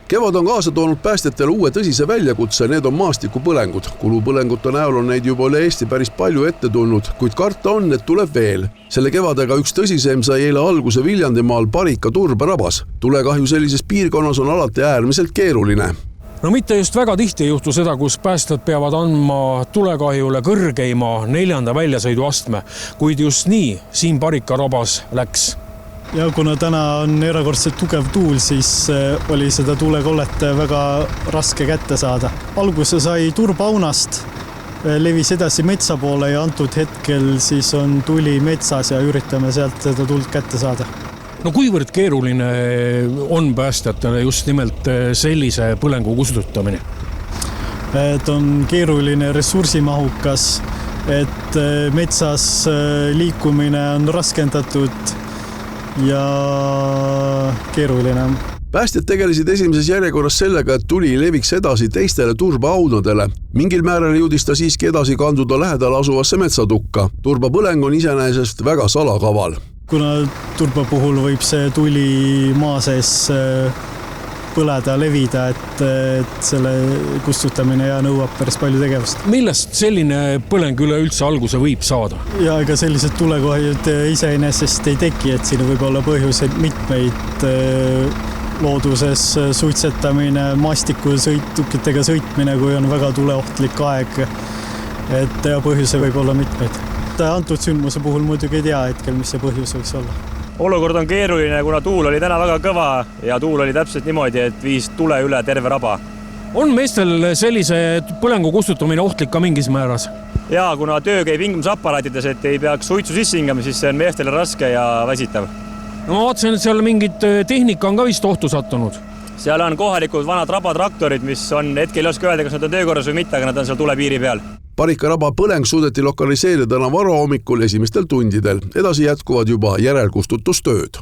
Kevad on kaasa toonud päästjatele uue tõsise väljakutse, need on maastikupõlengud. Kulupõlengute näol on neid juba üle Eesti päris palju ette tulnud, kuid karta on, et tuleb veel. Selle kevadega üks tõsisem sai eile alguse Viljandimaal Parika turberabas. Tulekahju sellises piirkonnas on alati äärmiselt keeruline. No mitte just väga tihti ei juhtu seda, kus päästjad peavad andma tulekahjule kõrgeima 4. väljasõiduastme, kuid just nii siin Parika rabas läks. Ja kuna täna on erakordselt tugev tuul, siis oli seda tulekollet väga raske kätte saada. Alguse sai turbaunast, levis edasi metsa poole ja antud hetkel siis on tuli metsas ja üritame sealt seda tuld kätte saada. No kuivõrd keeruline on päästjatele just nimelt sellise põlengu kustutamine? Et on keeruline ressursimahukas, et metsas liikumine on raskendatud ja keeruline. Päästjad tegelesid esimeses järjekorras sellega, et tuli leviks edasi teistele turbaaunadele. Mingil määral jõudis ta siiski edasi kanduda lähedal asuvasse metsatukka. Turbapõleng on iseenesest väga salakaval. Kuna turba puhul võib see tuli maa sees põleda, levida, et selle kustutamine ja nõuab päris palju tegevust. Millest selline põleng üleüldse alguse võib saada? Ja ega sellised tulekahjud iseenesest ei teki, et siin võib olla põhjuseid mitmeid looduses suitsetamine, maastikusõitukitega sõitmine, kui on väga tuleohtlik aeg, et põhjuse võib olla mitmeid. Antud sündmuse puhul muidugi ei tea hetkel, mis see põhjus võiks olla. Olukord on keeruline, kuna tuul oli täna väga kõva ja tuul oli täpselt niimoodi, et viis tule üle terve raba. On meestel sellise põlengu kustutamine ohtlik ka mingis määras? Ja kuna töö käib hingamisaparaatides, et ei peaks suitsu sisse hingama, siis see on meestele raske ja väsitav. No ma vaatasin, et seal mingid tehnika on ka vist ohtu sattunud. Seal on kohalikud vanad rabatraktorid, mis on hetkel ei oska öelda, kas nad on töökorras või mitte, aga nad on seal tulepiiri peal. Parika raba põleng suudeti lokaliseerida varahommikul esimestel tundidel. Edasi jätkuvad juba järelkustutustööd.